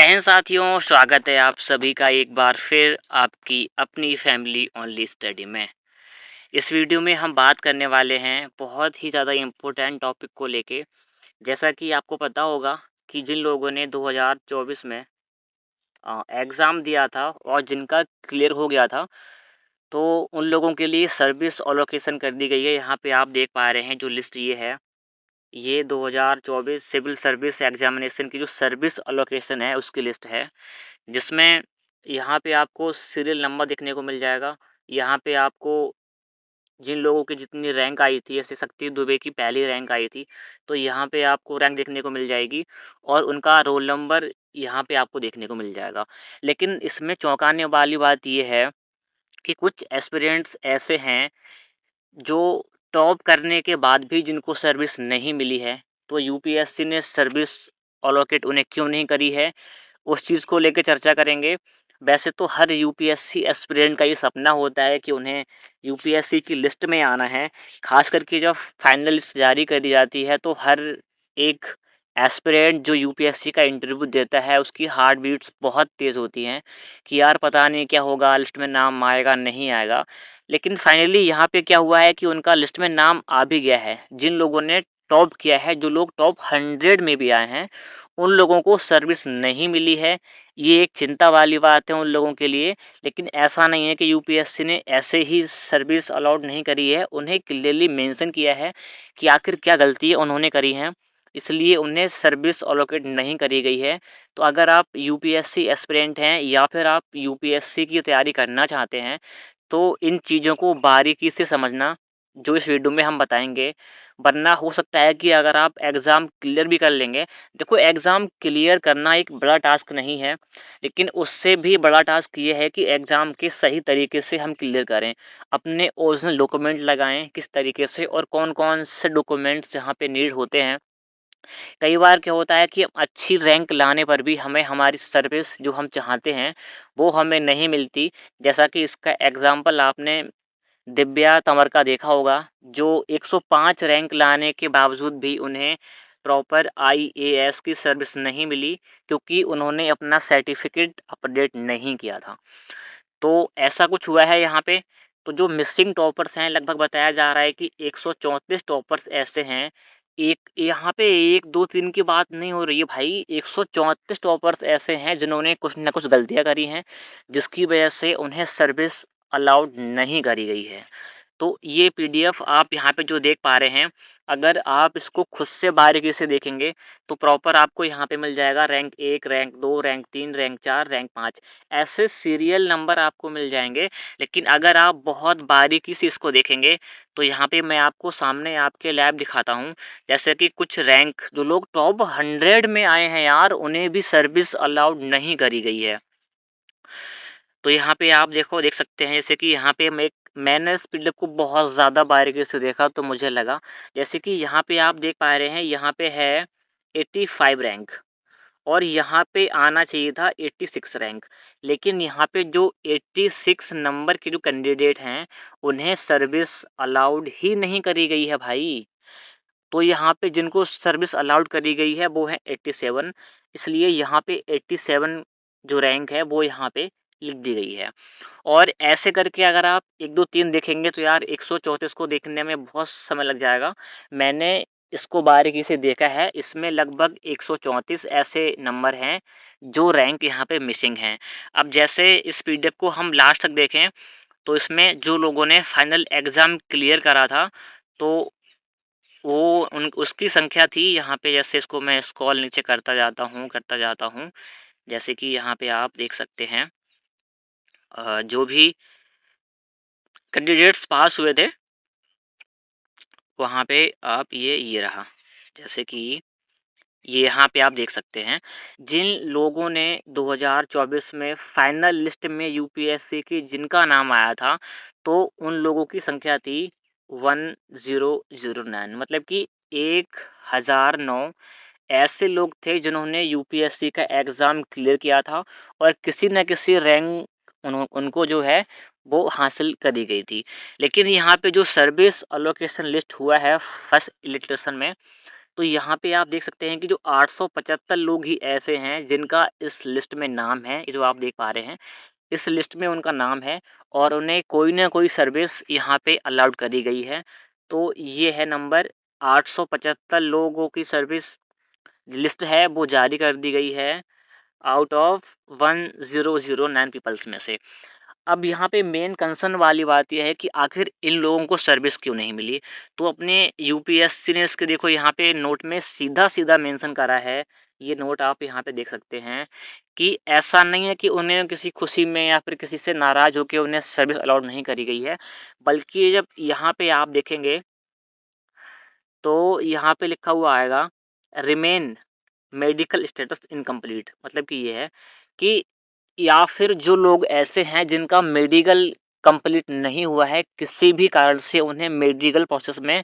जय हिंद साथियों, स्वागत है आप सभी का एक बार फिर आपकी अपनी फैमिली ओनली स्टडी में। इस वीडियो में हम बात करने वाले हैं बहुत ही ज़्यादा इम्पोर्टेंट टॉपिक को लेके। जैसा कि आपको पता होगा कि जिन लोगों ने 2024 में एग्ज़ाम दिया था और जिनका क्लियर हो गया था, तो उन लोगों के लिए सर्विस एलोकेशन कर दी गई है। यहाँ पे आप देख पा रहे हैं जो लिस्ट ये है, ये 2024 सिविल सर्विस एग्ज़ामिनेशन की जो सर्विस एलोकेशन है उसकी लिस्ट है। जिसमें यहाँ पे आपको सीरियल नंबर देखने को मिल जाएगा। यहाँ पे आपको जिन लोगों की जितनी रैंक आई थी, जैसे शक्ति दुबे की पहली रैंक आई थी, तो यहाँ पे आपको रैंक देखने को मिल जाएगी और उनका रोल नंबर यहाँ पे आपको देखने को मिल जाएगा। लेकिन इसमें चौंकाने वाली बात ये है कि कुछ एस्पिरेंट्स ऐसे हैं जो टॉप करने के बाद भी जिनको सर्विस नहीं मिली है, तो यूपीएससी ने सर्विस एलोकेट उन्हें क्यों नहीं करी है, उस चीज़ को लेके चर्चा करेंगे। वैसे तो हर यूपीएससी एस्पिरेंट का ये सपना होता है कि उन्हें यूपीएससी की लिस्ट में आना है। ख़ास करके जब फाइनल लिस्ट जारी करी जाती है तो हर एक एस्पिरेंट जो यूपीएससी का इंटरव्यू देता है उसकी हार्ट बीट्स बहुत तेज़ होती हैं कि यार पता नहीं क्या होगा, लिस्ट में नाम आएगा नहीं आएगा। लेकिन फाइनली यहाँ पे क्या हुआ है कि उनका लिस्ट में नाम आ भी गया है। जिन लोगों ने टॉप किया है, जो लोग टॉप 100 में भी आए हैं, उन लोगों को सर्विस नहीं मिली है। ये एक चिंता वाली बात है उन लोगों के लिए। लेकिन ऐसा नहीं है कि यूपीएससी ने ऐसे ही सर्विस अलाउड नहीं करी है। उन्हें क्लियरली मेंशन किया है कि आखिर क्या गलती उन्होंने करी है, इसलिए उन्हें सर्विस अलोकेट नहीं करी गई है। तो अगर आप यूपीएससी एस्पिरेंट हैं या फिर आप यूपीएससी की तैयारी करना चाहते हैं, तो इन चीज़ों को बारीकी से समझना, जो इस वीडियो में हम बताएँगे। वरना हो सकता है कि अगर आप एग्ज़ाम क्लियर भी कर लेंगे, देखो एग्ज़ाम क्लियर करना एक बड़ा टास्क नहीं है, लेकिन उससे भी बड़ा टास्क ये है कि एग्ज़ाम के सही तरीके से हम क्लियर करें। अपने ओरिजिनल डॉक्यूमेंट लगाएँ किस तरीके से और कौन-कौन से डॉक्यूमेंट्स जहाँ पे नीड होते हैं। कई बार क्या होता है कि अच्छी रैंक लाने पर भी हमें हमारी सर्विस जो हम चाहते हैं, वो हमें नहीं मिलती। जैसा कि इसका एग्ज़ाम्पल आपने दिव्या तंवर का देखा होगा, जो 105 रैंक लाने के बावजूद भी उन्हें प्रॉपर आईएएस की सर्विस नहीं मिली, क्योंकि उन्होंने अपना सर्टिफ़िकेट अपडेट नहीं किया था। तो ऐसा कुछ हुआ है यहाँ पे। तो जो मिसिंग टॉपर्स हैं, लगभग बताया जा रहा है कि 134 टॉपर्स ऐसे हैं। एक यहाँ पे 1, 2, 3 की बात नहीं हो रही है भाई, 134 टॉपर्स ऐसे हैं जिन्होंने कुछ न कुछ गलतियाँ करी हैं, जिसकी वजह से उन्हें सर्विस अलाउड नहीं करी गई है। तो ये पीडीएफ आप यहाँ पे जो देख पा रहे हैं, अगर आप इसको खुद से बारीकी से देखेंगे, तो प्रॉपर आपको यहाँ पे मिल जाएगा rank 1, rank 2, rank 3, rank 4, rank 5, ऐसे सीरियल नंबर आपको मिल जाएँगे। लेकिन अगर आप बहुत बारीकी से इसको देखेंगे, तो यहाँ पे मैं आपको सामने आपके लैब दिखाता हूँ। जैसे कि कुछ रैंक जो लोग टॉप 100 में आए हैं यार, उन्हें भी सर्विस अलाउड नहीं करी गई है। तो यहाँ पे आप देख सकते हैं, जैसे कि यहाँ पे मैंने इस पीडीएफ को बहुत ज़्यादा बारीकी से देखा तो मुझे लगा, जैसे कि यहाँ पे आप देख पा रहे हैं, यहाँ पे है 85 रैंक और यहाँ पे आना चाहिए था 86 रैंक। लेकिन यहाँ पे जो 86 नंबर के जो कैंडिडेट हैं, उन्हें सर्विस अलाउड ही नहीं करी गई है भाई। तो यहाँ पे जिनको सर्विस अलाउड करी गई है वो है 87, इसलिए यहाँ पे 87 जो रैंक है वो यहाँ पे लिख दी गई है। और ऐसे करके अगर आप 1, 2, 3 देखेंगे तो यार 134 को देखने में बहुत समय लग जाएगा। मैंने इसको बारीकी से देखा है, इसमें लगभग 134 ऐसे नंबर हैं जो रैंक यहाँ पे मिसिंग हैं। अब जैसे इस पीडीएफ को हम लास्ट तक देखें, तो इसमें जो लोगों ने फाइनल एग्ज़ाम क्लियर करा था, तो वो उन उसकी संख्या थी यहाँ पे। जैसे इसको मैं स्क्रॉल नीचे करता जाता हूँ। जैसे कि यहाँ पे आप देख सकते हैं, जो भी कैंडिडेट्स पास हुए थे, वहाँ पे आप ये रहा। जैसे कि ये यहाँ पे आप देख सकते हैं, जिन लोगों ने 2024 में फाइनल लिस्ट में यूपीएससी की जिनका नाम आया था, तो उन लोगों की संख्या थी 1009, मतलब कि 1009 ऐसे लोग थे जिन्होंने यूपीएससी का एग्ज़ाम क्लियर किया था और किसी न किसी रैंक उनको जो है वो हासिल करी गई थी। लेकिन यहाँ पे जो सर्विस एलोकेशन लिस्ट हुआ है फर्स्ट इलेक्ट्रेशन में, तो यहाँ पे आप देख सकते हैं कि जो 875 लोग ही ऐसे हैं जिनका इस लिस्ट में नाम है, ये जो आप देख पा रहे हैं, इस लिस्ट में उनका नाम है और उन्हें कोई ना कोई सर्विस यहाँ पे अलाउड करी गई है। तो ये है नंबर 875 लोगों की सर्विस लिस्ट है वो जारी कर दी गई है आउट ऑफ 1009 पीपल्स में से। अब यहाँ पे मेन कंसर्न वाली बात ये है कि आखिर इन लोगों को सर्विस क्यों नहीं मिली? तो अपने यूपीएससी ने इसके देखो यहाँ पे नोट में सीधा-सीधा मेंशन करा है, ये नोट आप यहाँ पे देख सकते हैं कि ऐसा नहीं है कि उन्हें किसी खुशी में या फिर किसी से नाराज़ होके उन्हें सर्विस अलाउड नहीं करी गई है, बल्कि जब यहाँ पे आप देखेंगे तो यहाँ पे लिखा हुआ आएगा रिमेन मेडिकल स्टेटस इनकम्प्लीट, मतलब कि ये है कि या फिर जो लोग ऐसे हैं जिनका मेडिकल कंप्लीट नहीं हुआ है, किसी भी कारण से उन्हें मेडिकल प्रोसेस में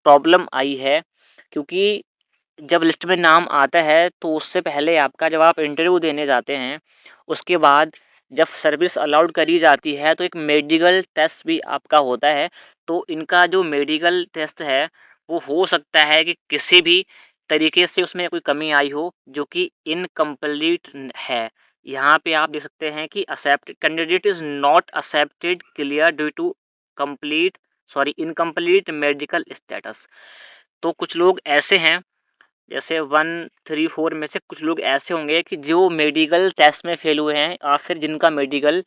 प्रॉब्लम आई है, क्योंकि जब लिस्ट में नाम आता है तो उससे पहले आपका जब आप इंटरव्यू देने जाते हैं, उसके बाद जब सर्विस अलाउड करी जाती है तो एक मेडिकल टेस्ट भी आपका होता है। तो इनका जो मेडिकल टेस्ट है वो हो सकता है कि किसी भी तरीके से उसमें कोई कमी आई हो जो कि इनकम्प्लीट है। यहाँ पे आप देख सकते हैं कि accept candidate is not accepted clear due to complete sorry incomplete medical status. तो कुछ लोग ऐसे हैं जैसे 134 में से कुछ लोग ऐसे होंगे कि जो मेडिकल टेस्ट में फेल हुए हैं या फिर जिनका मेडिकल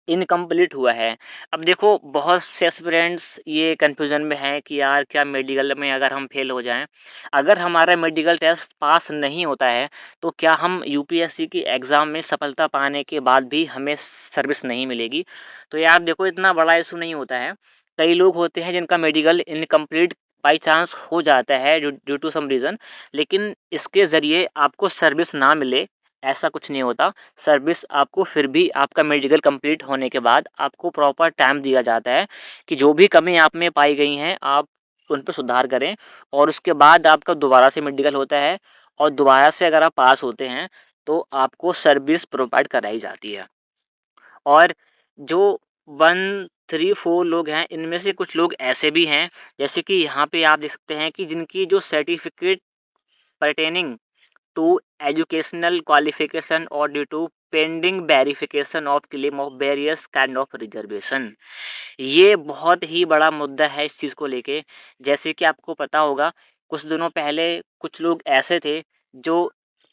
इनकम्प्लीट हुआ है। अब देखो बहुत से एस्पिरेंट्स ये कन्फ्यूज़न में हैं कि यार क्या मेडिकल में अगर हम फेल हो जाएँ, अगर हमारा मेडिकल टेस्ट पास नहीं होता है, तो क्या हम यूपीएससी की एग्ज़ाम में सफलता पाने के बाद भी हमें सर्विस नहीं मिलेगी? तो यार देखो इतना बड़ा इश्यू नहीं होता है। कई लोग होते हैं जिनका मेडिकल इनकम्प्लीट बाय चांस हो जाता है due due to some reason, लेकिन इसके ज़रिए आपको सर्विस ना मिले, ऐसा कुछ नहीं होता। सर्विस आपको फिर भी आपका मेडिकल कंप्लीट होने के बाद आपको प्रॉपर टाइम दिया जाता है कि जो भी कमी आप में पाई गई हैं आप उन पे सुधार करें और उसके बाद आपका दोबारा से मेडिकल होता है और दोबारा से अगर आप पास होते हैं तो आपको सर्विस प्रोवाइड कराई जाती है। और जो 134 लोग हैं इनमें से कुछ लोग ऐसे भी हैं जैसे कि यहाँ पे आप देख सकते हैं कि जिनकी जो certificate pertaining to educational qualification or due to pending verification of claim of various kind of reservation। ये बहुत ही बड़ा मुद्दा है इस चीज़ को लेके। जैसे कि आपको पता होगा कुछ दिनों पहले कुछ लोग ऐसे थे जो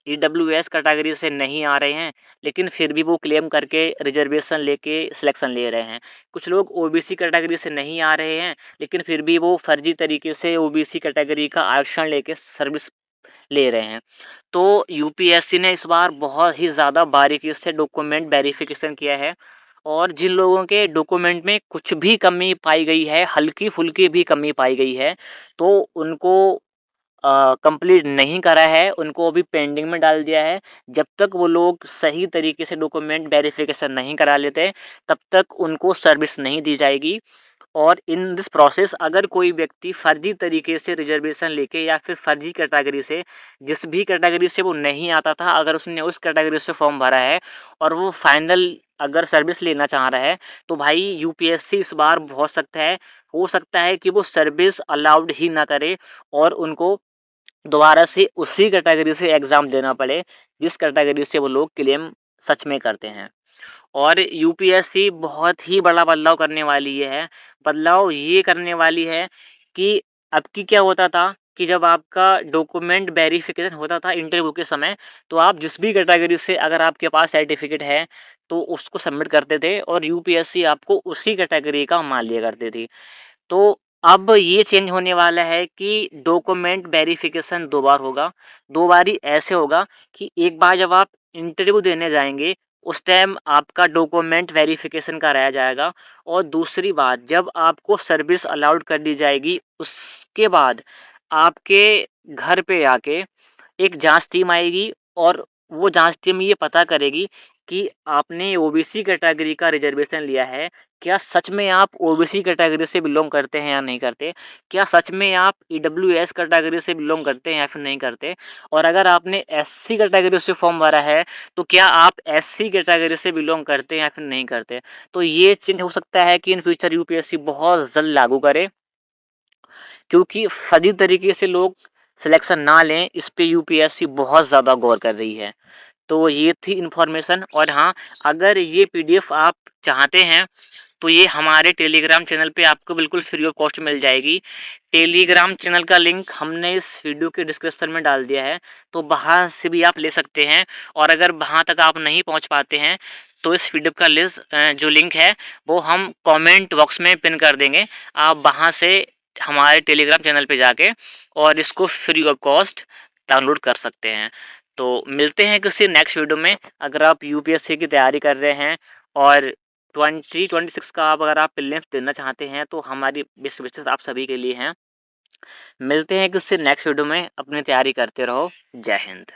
ईडब्ल्यूएस कैटेगरी से नहीं आ रहे हैं, लेकिन फिर भी वो क्लेम करके रिजर्वेशन लेके सिलेक्शन ले रहे हैं। कुछ लोग ओबीसी कैटेगरी से नहीं आ रहे हैं, लेकिन फिर भी वो फर्जी तरीके से ओबीसी कैटेगरी का आरक्षण लेके सर्विस ले रहे हैं। तो यूपीएससी ने इस बार बहुत ही ज़्यादा बारीकी से डॉक्यूमेंट वेरिफिकेशन किया है और जिन लोगों के डॉक्यूमेंट में कुछ भी कमी पाई गई है, हल्की-फुल्की भी कमी पाई गई है, तो उनको कंप्लीट नहीं करा है, उनको अभी पेंडिंग में डाल दिया है। जब तक वो लोग सही तरीके से डॉक्यूमेंट वेरिफिकेशन नहीं करा लेते, तब तक उनको सर्विस नहीं दी जाएगी। और इन दिस प्रोसेस अगर कोई व्यक्ति फर्जी तरीके से रिजर्वेशन लेके या फिर फर्जी कैटेगरी से जिस भी कैटेगरी से वो नहीं आता था, अगर उसने उस कैटेगरी से फॉर्म भरा है और वो फाइनल अगर सर्विस लेना चाह रहा है, तो भाई यूपीएससी इस बार हो सकता है कि वो सर्विस अलाउड ही ना करे और उनको दोबारा से उसी कैटेगरी से एग्ज़ाम देना पड़े, जिस कैटेगरी से वो लोग क्लेम सच में करते हैं। और यूपीएससी बहुत ही बड़ा बदलाव करने वाली ये है। बदलाव ये करने वाली है कि अब की क्या होता था कि जब आपका डॉक्यूमेंट वेरिफिकेशन होता था इंटरव्यू के समय, तो आप जिस भी कैटेगरी से अगर आपके पास सर्टिफिकेट है, तो उसको सबमिट करते थे और यूपीएससी आपको उसी कैटेगरी का मान लिया करती थी। तो अब ये चेंज होने वाला है कि डॉक्यूमेंट वेरिफिकेशन 2 बार होगा। 2 बारी ऐसे होगा कि एक बार जब आप इंटरव्यू देने जाएँगे, उस टाइम आपका डॉक्यूमेंट वेरिफिकेशन कराया जाएगा और दूसरी बात जब आपको सर्विस अलाउड कर दी जाएगी, उसके बाद आपके घर पे आके एक जाँच टीम आएगी और वो जाँच टीम ये पता करेगी कि आपने ओबीसी कैटेगरी का रिज़र्वेशन लिया है, क्या सच में आप ओबीसी कैटेगरी से बिलॉन्ग करते हैं या नहीं करते? क्या सच में आप ईडब्ल्यूएस कैटेगरी से बिलॉन्ग करते हैं या फिर नहीं करते? और अगर आपने एससी कैटेगरी से फॉर्म भरा है, तो क्या आप एससी कैटेगरी से बिलॉन्ग करते हैं या फिर नहीं करते? तो ये चेंज हो सकता है कि इन फ्यूचर यूपीएससी बहुत जल्द लागू करे, क्योंकि फर्जी तरीके से लोग सिलेक्शन ना लें, इस पे यूपीएससी बहुत ज़्यादा गौर कर रही है। तो ये थी इन्फॉर्मेशन। और हाँ, अगर ये पीडीएफ आप चाहते हैं तो ये हमारे टेलीग्राम चैनल पे आपको बिल्कुल फ्री ऑफ कॉस्ट मिल जाएगी। टेलीग्राम चैनल का लिंक हमने इस वीडियो के डिस्क्रिप्शन में डाल दिया है, तो वहाँ से भी आप ले सकते हैं। और अगर वहाँ तक आप नहीं पहुँच पाते हैं तो इस वीडियो का जो लिंक है वो हम कमेंट बॉक्स में पिन कर देंगे। आप वहाँ से हमारे टेलीग्राम चैनल पे जाके और इसको फ्री ऑफ कॉस्ट डाउनलोड कर सकते हैं। तो मिलते हैं किसी नेक्स्ट वीडियो में। अगर आप यूपीएससी की तैयारी कर रहे हैं और 2026 का आप अगर आप प्रीलिम्स देना चाहते हैं तो हमारी बेस्ट विशेस आप सभी के लिए हैं। मिलते हैं किसी नेक्स्ट वीडियो में। अपनी तैयारी करते रहो। जय हिंद।